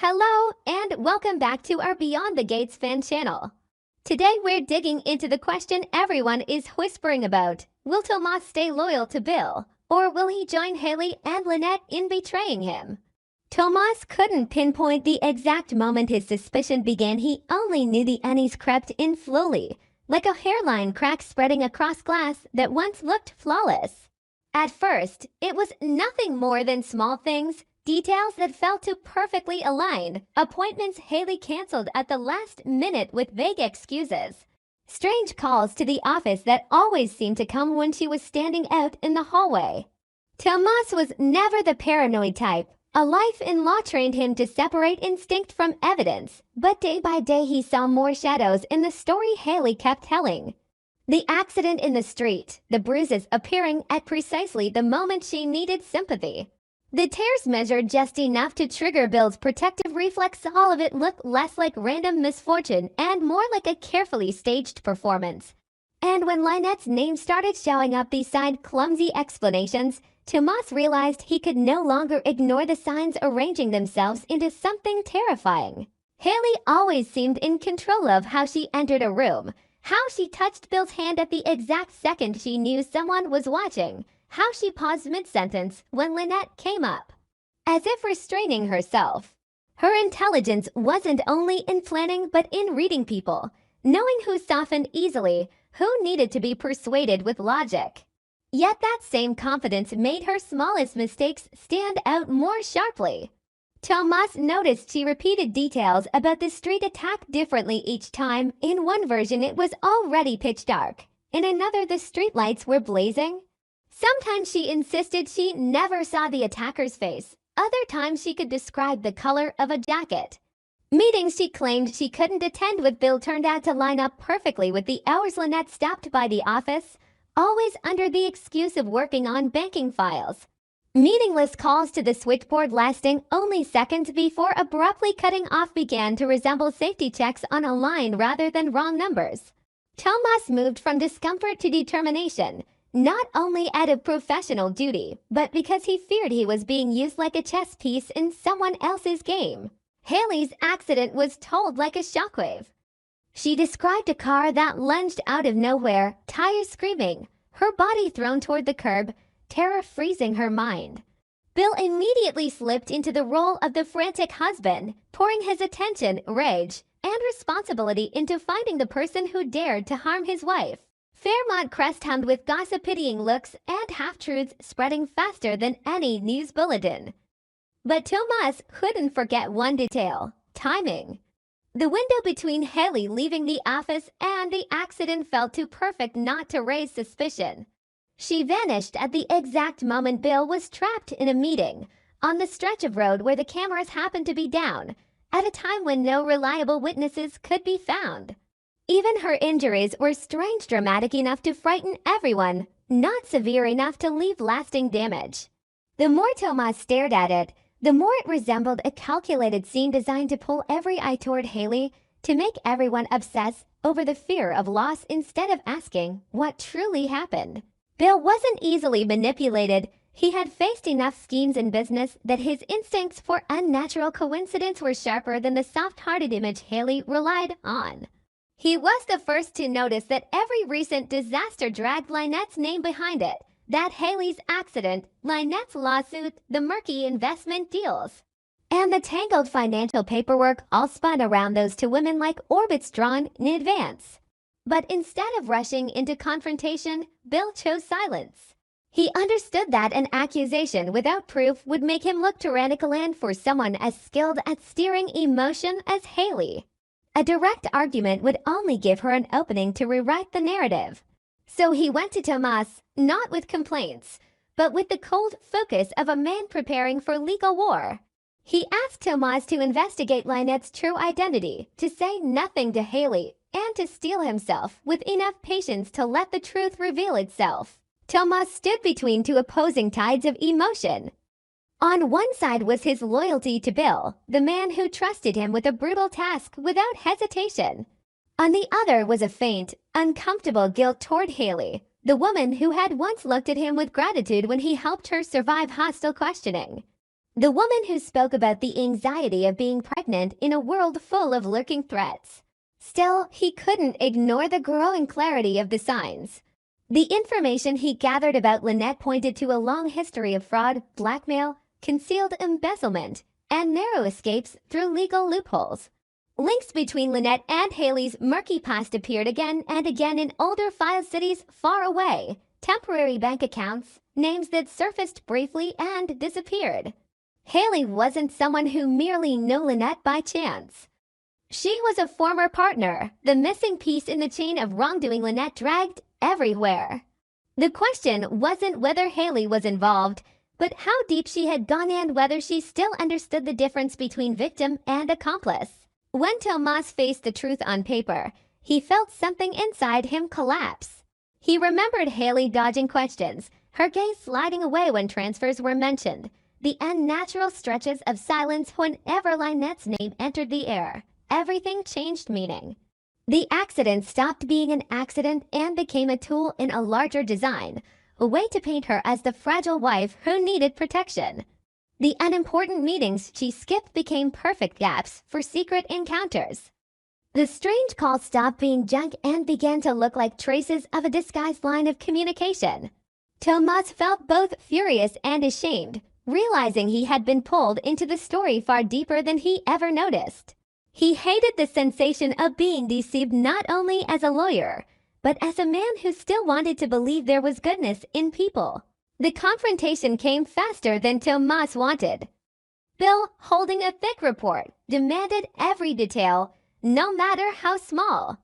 Hello, and welcome back to our Beyond the Gates fan channel. Today we're digging into the question everyone is whispering about. Will Tomas stay loyal to Bill, or will he join Hayley and Lynette in betraying him? Tomas couldn't pinpoint the exact moment his suspicion began. He only knew the unease crept in slowly, like a hairline crack spreading across glass that once looked flawless. At first, it was nothing more than small things, details that felt to perfectly align, appointments Hayley canceled at the last minute with vague excuses, strange calls to the office that always seemed to come when she was standing out in the hallway. Tomas was never the paranoid type. A life in law trained him to separate instinct from evidence, but day by day he saw more shadows in the story Hayley kept telling. The accident in the street, the bruises appearing at precisely the moment she needed sympathy. The tears measured just enough to trigger Bill's protective reflex. All of it looked less like random misfortune and more like a carefully staged performance. And when Lynette's name started showing up beside clumsy explanations, Tomas realized he could no longer ignore the signs arranging themselves into something terrifying. Hayley always seemed in control of how she entered a room, how she touched Bill's hand at the exact second she knew someone was watching, how she paused mid-sentence when Lynette came up, as if restraining herself. Her intelligence wasn't only in planning but in reading people, knowing who softened easily, who needed to be persuaded with logic. Yet that same confidence made her smallest mistakes stand out more sharply. Tomas noticed she repeated details about the street attack differently each time. In one version it was already pitch dark, in another the streetlights were blazing. Sometimes she insisted she never saw the attacker's face, other times she could describe the color of a jacket. Meetings she claimed she couldn't attend with Bill turned out to line up perfectly with the hours Lynette stopped by the office, always under the excuse of working on banking files. Meaningless calls to the switchboard lasting only seconds before abruptly cutting off began to resemble safety checks on a line rather than wrong numbers. Tomas moved from discomfort to determination, not only out of professional duty, but because he feared he was being used like a chess piece in someone else's game. Hayley's accident was told like a shockwave. She described a car that lunged out of nowhere, tires screaming, her body thrown toward the curb, terror freezing her mind. Bill immediately slipped into the role of the frantic husband, pouring his attention, rage, and responsibility into finding the person who dared to harm his wife. Fairmont Crest hummed with gossip-pitying looks and half-truths spreading faster than any news bulletin. But Tomas couldn't forget one detail: timing. The window between Hayley leaving the office and the accident felt too perfect not to raise suspicion. She vanished at the exact moment Bill was trapped in a meeting, on the stretch of road where the cameras happened to be down, at a time when no reliable witnesses could be found. Even her injuries were strange, dramatic enough to frighten everyone, not severe enough to leave lasting damage. The more Tomas stared at it, the more it resembled a calculated scene designed to pull every eye toward Hayley, to make everyone obsess over the fear of loss instead of asking what truly happened. Bill wasn't easily manipulated. He had faced enough schemes in business that his instincts for unnatural coincidence were sharper than the soft-hearted image Hayley relied on. He was the first to notice that every recent disaster dragged Lynette's name behind it. That Hayley's accident, Lynette's lawsuit, the murky investment deals, and the tangled financial paperwork all spun around those two women like orbits drawn in advance. But instead of rushing into confrontation, Bill chose silence. He understood that an accusation without proof would make him look tyrannical, and for someone as skilled at steering emotion as Hayley, a direct argument would only give her an opening to rewrite the narrative. So he went to Tomas, not with complaints, but with the cold focus of a man preparing for legal war. He asked Tomas to investigate Lynette's true identity, to say nothing to Hayley, and to steel himself with enough patience to let the truth reveal itself. Tomas stood between two opposing tides of emotion. On one side was his loyalty to Bill, the man who trusted him with a brutal task without hesitation. On the other was a faint, uncomfortable guilt toward Hayley, the woman who had once looked at him with gratitude when he helped her survive hostile questioning. The woman who spoke about the anxiety of being pregnant in a world full of lurking threats. Still, he couldn't ignore the growing clarity of the signs. The information he gathered about Lynette pointed to a long history of fraud, blackmail, concealed embezzlement, and narrow escapes through legal loopholes. Links between Lynette and Hayley's murky past appeared again and again in older file cities far away, temporary bank accounts, names that surfaced briefly and disappeared. Hayley wasn't someone who merely knew Lynette by chance. She was a former partner, the missing piece in the chain of wrongdoing Lynette dragged everywhere. The question wasn't whether Hayley was involved, but how deep she had gone and whether she still understood the difference between victim and accomplice. When Tomas faced the truth on paper, he felt something inside him collapse. He remembered Hayley dodging questions, her gaze sliding away when transfers were mentioned, the unnatural stretches of silence whenever Lynette's name entered the air. Everything changed meaning. The accident stopped being an accident and became a tool in a larger design, a way to paint her as the fragile wife who needed protection. The unimportant meetings she skipped became perfect gaps for secret encounters. The strange calls stopped being junk and began to look like traces of a disguised line of communication. Tomas felt both furious and ashamed, realizing he had been pulled into the story far deeper than he ever noticed. He hated the sensation of being deceived not only as a lawyer, but as a man who still wanted to believe there was goodness in people. The confrontation came faster than Tomas wanted. Bill, holding a thick report, demanded every detail, no matter how small.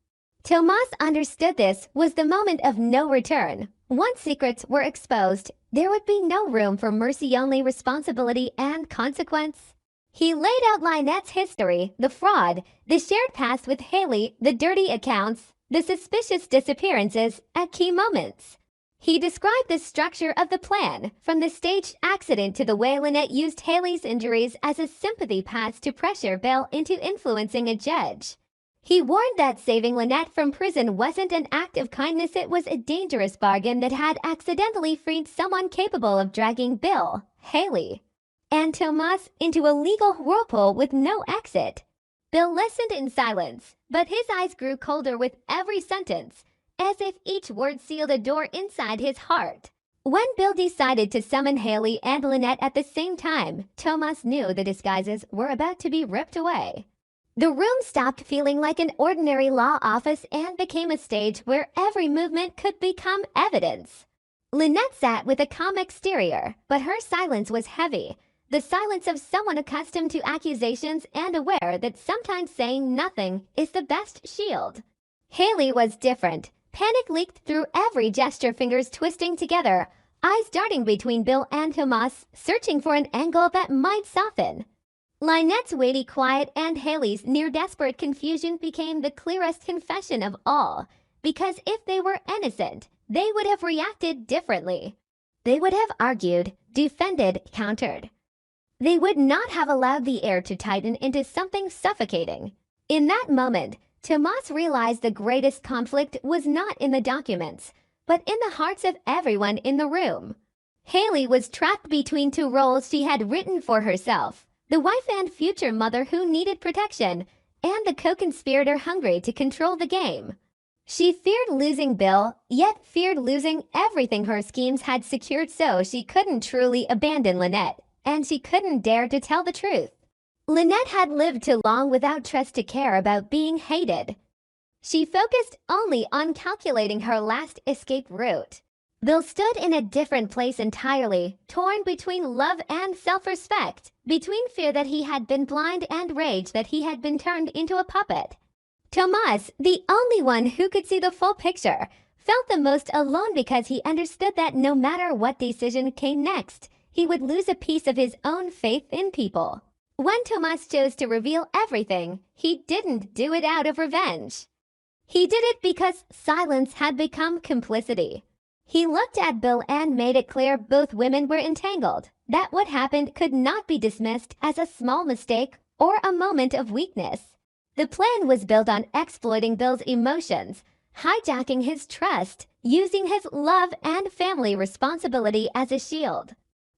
Tomas understood this was the moment of no return. Once secrets were exposed, there would be no room for mercy, only responsibility and consequence. He laid out Lynette's history, the fraud, the shared past with Hayley, the dirty accounts, the suspicious disappearances at key moments. He described the structure of the plan, from the staged accident to the way Lynette used Hayley's injuries as a sympathy pass to pressure Bill into influencing a judge. He warned that saving Lynette from prison wasn't an act of kindness, it was a dangerous bargain that had accidentally freed someone capable of dragging Bill, Hayley, and Tomas into a legal whirlpool with no exit. Bill listened in silence, but his eyes grew colder with every sentence, as if each word sealed a door inside his heart. When Bill decided to summon Hayley and Lynette at the same time, Tomas knew the disguises were about to be ripped away. The room stopped feeling like an ordinary law office and became a stage where every movement could become evidence. Lynette sat with a calm exterior, but her silence was heavy. The silence of someone accustomed to accusations and aware that sometimes saying nothing is the best shield. Hayley was different. Panic leaked through every gesture, fingers twisting together, eyes darting between Bill and Tomas, searching for an angle that might soften. Lynette's weighty quiet and Hayley's near-desperate confusion became the clearest confession of all, because if they were innocent, they would have reacted differently. They would have argued, defended, countered. They would not have allowed the air to tighten into something suffocating. In that moment, Tomas realized the greatest conflict was not in the documents, but in the hearts of everyone in the room. Hayley was trapped between two roles she had written for herself, the wife and future mother who needed protection, and the co-conspirator hungry to control the game. She feared losing Bill, yet feared losing everything her schemes had secured, so she couldn't truly abandon Lynette. And she couldn't dare to tell the truth. Lynette had lived too long without trust to care about being hated. She focused only on calculating her last escape route. Bill stood in a different place entirely, torn between love and self-respect, between fear that he had been blind and rage that he had been turned into a puppet. Tomas, the only one who could see the full picture, felt the most alone because he understood that no matter what decision came next, he would lose a piece of his own faith in people. When Tomas chose to reveal everything, he didn't do it out of revenge. He did it because silence had become complicity. He looked at Bill and made it clear both women were entangled, that what happened could not be dismissed as a small mistake or a moment of weakness. The plan was built on exploiting Bill's emotions, hijacking his trust, using his love and family responsibility as a shield.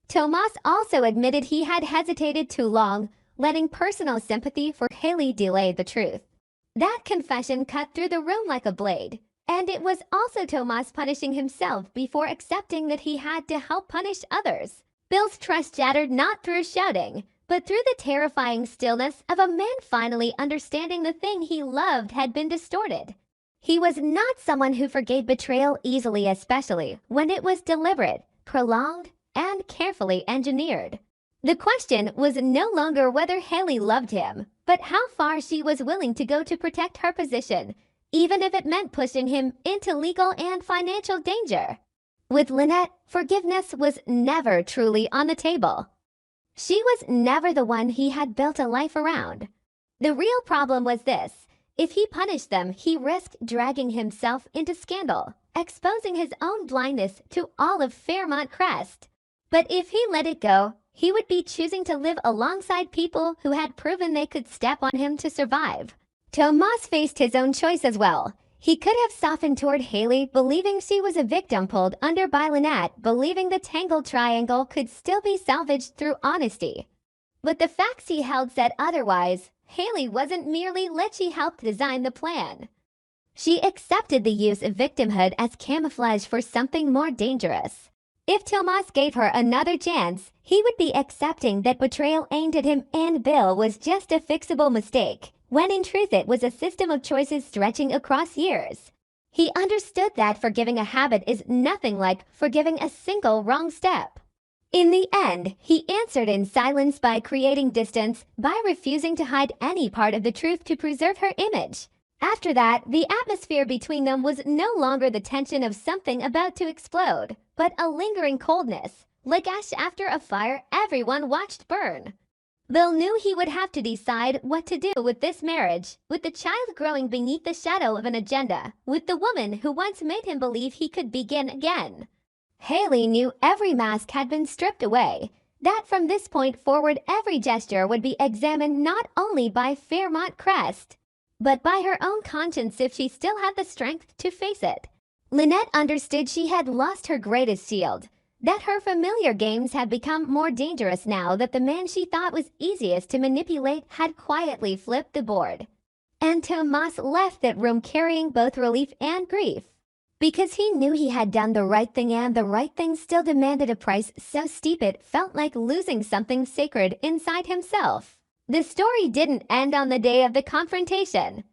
Tomas also admitted he had hesitated too long, letting personal sympathy for Hayley delay the truth. That confession cut through the room like a blade, and it was also Tomas punishing himself before accepting that he had to help punish others. Bill's trust shattered not through shouting, but through the terrifying stillness of a man finally understanding the thing he loved had been distorted. He was not someone who forgave betrayal easily, especially when it was deliberate, prolonged, and carefully engineered. The question was no longer whether Hayley loved him, but how far she was willing to go to protect her position, even if it meant pushing him into legal and financial danger. With Lynette, forgiveness was never truly on the table. She was never the one he had built a life around. The real problem was this: if he punished them, he risked dragging himself into scandal, exposing his own blindness to all of Fairmont Crest. But if he let it go, he would be choosing to live alongside people who had proven they could step on him to survive. Tomas faced his own choice as well. He could have softened toward Hayley, believing she was a victim pulled under by Lynette, believing the tangled triangle could still be salvaged through honesty. But the facts he held said otherwise. Hayley wasn't merely let she helped design the plan. She accepted the use of victimhood as camouflage for something more dangerous. If Tomas gave her another chance, he would be accepting that betrayal aimed at him and Bill was just a fixable mistake, when in truth it was a system of choices stretching across years. He understood that forgiving a habit is nothing like forgiving a single wrong step. In the end, he answered in silence by creating distance, by refusing to hide any part of the truth to preserve her image. After that, the atmosphere between them was no longer the tension of something about to explode, but a lingering coldness, like ash after a fire everyone watched burn. Bill knew he would have to decide what to do with this marriage, with the child growing beneath the shadow of an agenda, with the woman who once made him believe he could begin again. Hayley knew every mask had been stripped away, that from this point forward every gesture would be examined not only by Fairmont Crest, but by her own conscience if she still had the strength to face it. Lynette understood she had lost her greatest shield, that her familiar games had become more dangerous now that the man she thought was easiest to manipulate had quietly flipped the board. And Tomas left that room carrying both relief and grief. Because he knew he had done the right thing, and the right thing still demanded a price so steep it felt like losing something sacred inside himself. The story didn't end on the day of the confrontation.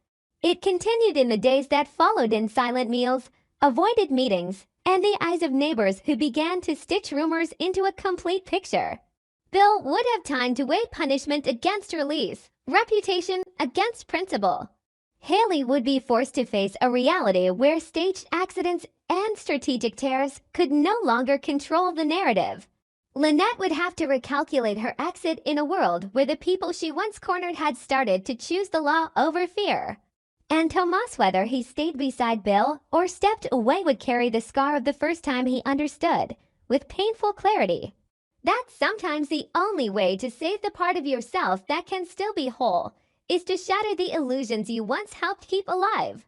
It continued in the days that followed, in silent meals, avoided meetings, and the eyes of neighbors who began to stitch rumors into a complete picture. Bill would have time to weigh punishment against release, reputation against principle. Hayley would be forced to face a reality where staged accidents and strategic tears could no longer control the narrative. Lynette would have to recalculate her exit in a world where the people she once cornered had started to choose the law over fear. And Tomas, whether he stayed beside Bill or stepped away, would carry the scar of the first time he understood, with painful clarity. That's sometimes the only way to save the part of yourself that can still be whole, is to shatter the illusions you once helped keep alive.